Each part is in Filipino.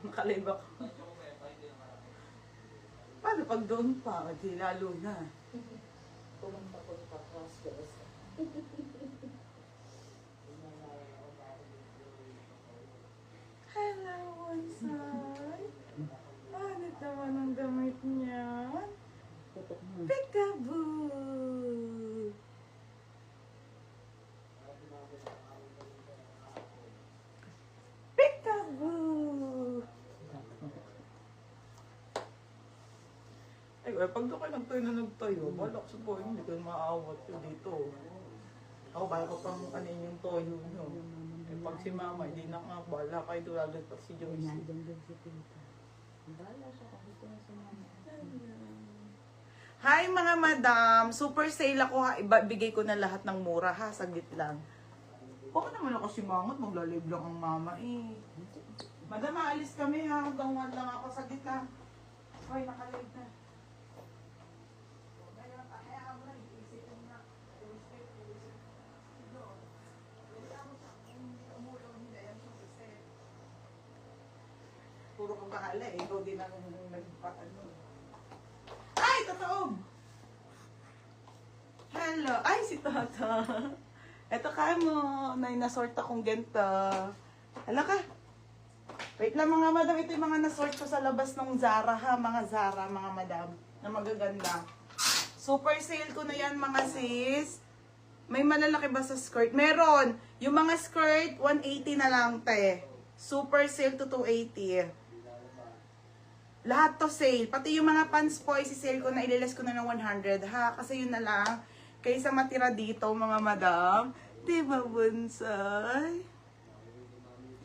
Nakalive ako. Paano pag doon pa? Di lalo na. Pumunta ko sa cross-dress. Hello, Bonsai. Ano naman ang damit niya? Peekaboo! Peekaboo! Ay, pag doon kayo nagtayo na nagtayo, balak sa toyo, hindi kayo maaawat yun dito. Ako, kaya ko pang anin yung toyo nyo. Eh, pag si mama, hindi na nga, bala kayo doon, lalo pa si Joyce. Nandun din si Tita. Bala siya kahit na si Mama. Hi mga madam! Super sale ako ha. Ibigay ko na lahat ng mura ha. Saglit lang. Baka naman ako si Mangot. Maglalib lang ang mama eh. Madam, aalis kami ha. Hanggang 1 lang ako. Saglit lang. Hoy, nakalib na. Puro kang bahala eh. Ikaw din ang nagpaano. Ay, totoo! Hello! Ay, si Tata. Eto ka mo. Nasort akong genta. Hala ka. Wait lang mga madam. Ito yung mga nasort ko sa labas ng Zara ha. Mga Zara, mga madam. Na magaganda. Super sale ko na yan mga sis. May malalaki ba sa skirt? Meron. Yung mga skirt, 180 na lang te. Super sale to 280. Lahat to sale. Pati yung mga pants po, isi-sale ko na, ililes ko na ng 100 ha. Kasi yun na lang. Kaysa matira dito mga madam. Diba, Bonsai?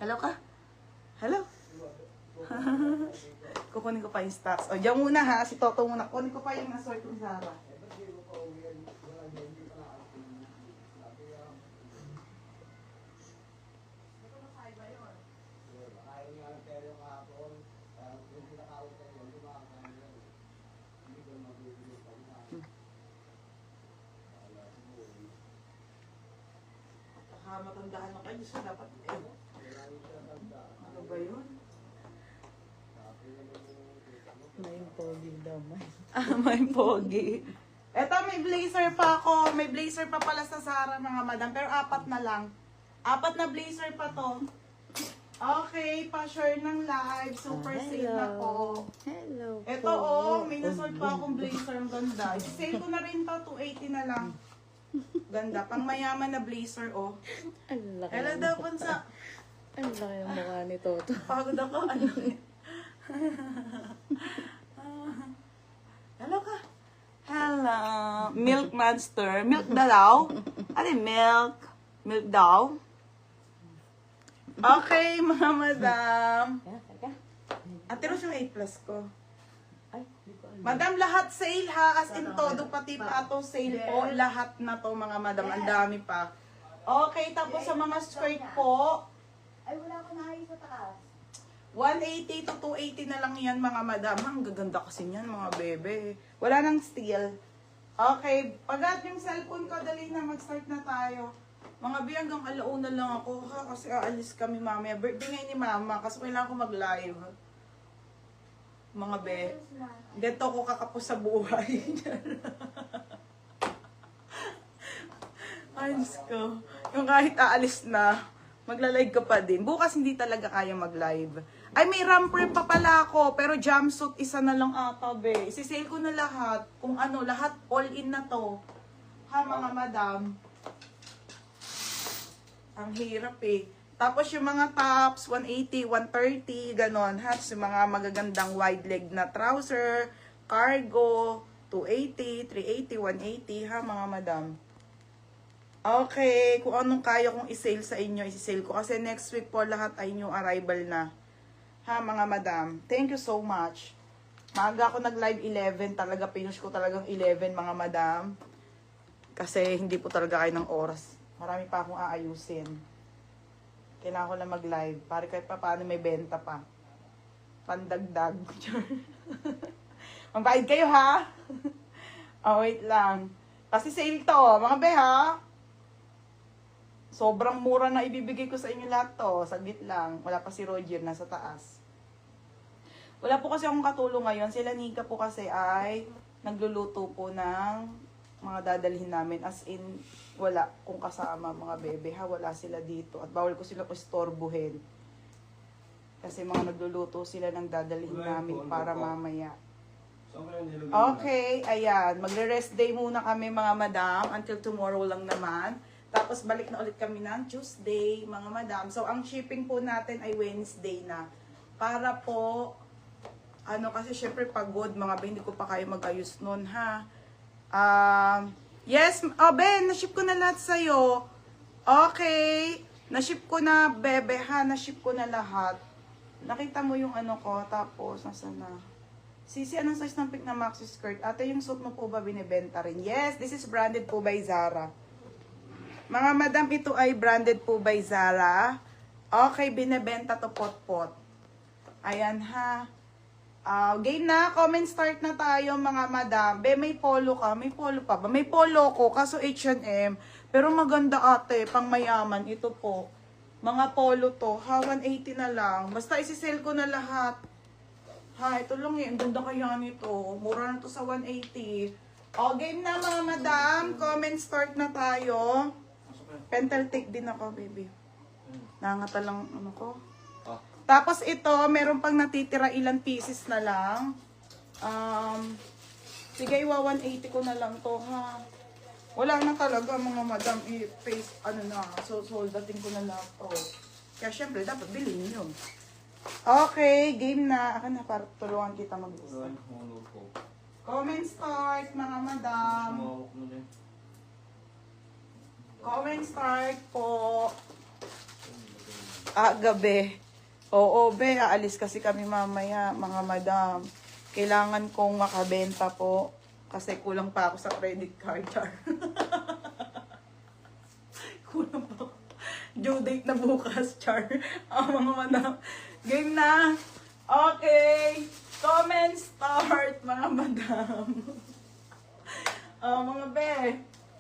Hello ka? Hello? Kukunin ko pa yung stocks. O, diyan muna ha. Si Toto muna. Kukunin ko pa yung nasort ng Zara. Matandahan na kayo. So, dapat ano ba yun? May pogi daw, may. May pogi. Eto, may blazer pa ako. May blazer pa pala sa Zara, mga madam. Pero 4 na lang. 4 na blazer pa to. Okay, pa-share ng live. Super sale na po. Hello. Eto, oh, may nasort pa akong blazer. Ang ganda. Sale ko na rin to. 280 na lang. Ganda. Pang mayaman na blazer, oh. Ang laki. Hello daw, Punsa. Ang laki ang mukha ni Toto. Pagod ako. Ano? Hello ka. Hello. Milk monster. Milk daw. Ano yung milk? Milk daw. Okay, mga madam. Ate Ros yung 8 plus ko. Ay, di ko alam. Madam, lahat sale ha. As in todo, pati pa to sale po. Lahat na to, mga madam. Ang dami pa. Okay, tapos sa mga skirt po, Ay, wala ko naayos sa taas. 180 to 280 na lang yan, mga madam. Ang gaganda kasi niyan, mga bebe. Wala nang steel. Okay, pagat yung cellphone ko, dali na, mag-start na tayo. Mga bi, hanggang alauna lang ako ha, kasi aalis kami mamaya. Birthday ngayon ni mama, kasi kailangan ko mag-live. Mga be, ganito ko kakapos sa buhay. Ay, Diyos ko. Yung kahit aalis na, magla-live ka pa din. Bukas hindi talaga kaya mag-live. Ay, may romper pa pala ako, pero jumpsuit isa na lang ata, be. Isisale ko na lahat. Kung ano, lahat all in na to. Ha, mga madam. Ang hirap eh. Tapos yung mga tops, 180, 130, ganon. Ha? Yung mga magagandang wide leg na trouser, cargo, 280, 380, 180, ha mga madam. Okay, kung anong kaya kong i-sale sa inyo, i-sale ko. Kasi next week po lahat ay new arrival na. Ha mga madam. Thank you so much. Maaga ako nag-live 11. Talaga, pinush ko talagang 11 mga madam. Kasi hindi po talaga kayo ng oras. Marami pa akong aayusin. Kailangan ko na mag-live. Para kahit pa paano may benta pa. Pandagdag. Magbayad kayo ha? Oh, wait lang. Kasi sale to, mga be ha? Sobrang mura na ibibigay ko sa inyo lahat to. Saglit lang. Wala pa si Roger, nasa taas. Wala po kasi akong katulong ngayon. Sila Nika po kasi ay nagluluto po ng mga dadalhin namin. As in, wala kung kasama mga bebe ha. Wala sila dito. At bawal ko sila istorbohin. Kasi mga nagluluto sila ng dadalhin namin para mamaya. Okay, ayan. Magre-rest day muna kami mga madam until tomorrow lang naman. Tapos balik na ulit kami ng Tuesday mga madam. So ang shipping po natin ay Wednesday na. Para po, kasi syempre pagod mga be, hindi ko pa kayo mag-ayos nun ha. Yes, Ben, na-ship ko na lahat sa'yo. Okay, na-ship ko na bebe ha, na-ship ko na lahat. Nakita mo yung ko, tapos nasa na. Sisi, anong size ng pick na maxi skirt? Ate, yung suit mo po ba binibenta rin? Yes, this is branded po by Zara. Mga madam, ito ay branded po by Zara. Okay, binibenta to pot-pot. Ayan ha. Game na, comment start na tayo mga madam. Be, may polo ka. May polo pa ba? May polo ko, kaso H&M. Pero maganda ate, pang mayaman. Ito po. Mga polo to. Ha, 180 na lang. Basta isisell ko na lahat. Ha, ito lang eh. Ang ganda kaya nito. Mura na to sa 180. Game na mga madam. Comment start na tayo. Pentel take din ako, baby. Nangata lang ko. Tapos ito, meron pang natitira ilang pieces na lang. Sige, 180 ko na lang to, ha. Wala na talaga mga madam. I-face, so soldating ko na lang to. Kaya syempre, dapat bilhin nyo. Okay, game na. Akan na, para tulungan kita mag-isa. Comment start, mga madam. Comment start po. Gabi. Oo, be, aalis kasi kami mamaya, mga madam. Kailangan kong makabenta po. Kasi kulang pa ako sa credit card, char. Kulang pa ako. Due date na bukas, char. Mga madam. Game na. Okay. Comment start, mga madam. Mga be.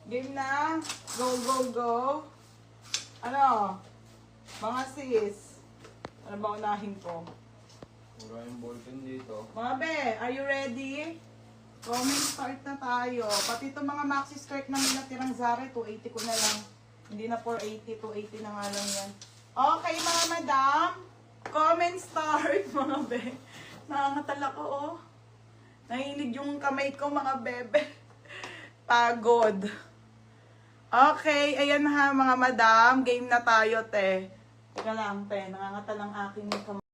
Game na. Go, go, go. Mga sis. Ano ba unahin ko? Wala yung ballpen dito. Mga be, are you ready? Comment start na tayo. Pati itong mga maxi skirt namin natirang Zara, 280 ko na lang. Hindi na 480, 280 na nga lang yan. Okay, mga madam. Comment start, mga be. Nangangatal ako, oh. Nahilig yung kamay ko, mga bebe. Pagod. Okay, ayan ha, mga madam. Game na tayo, te. Teka lang, te. Nangangatal ang aking kamay.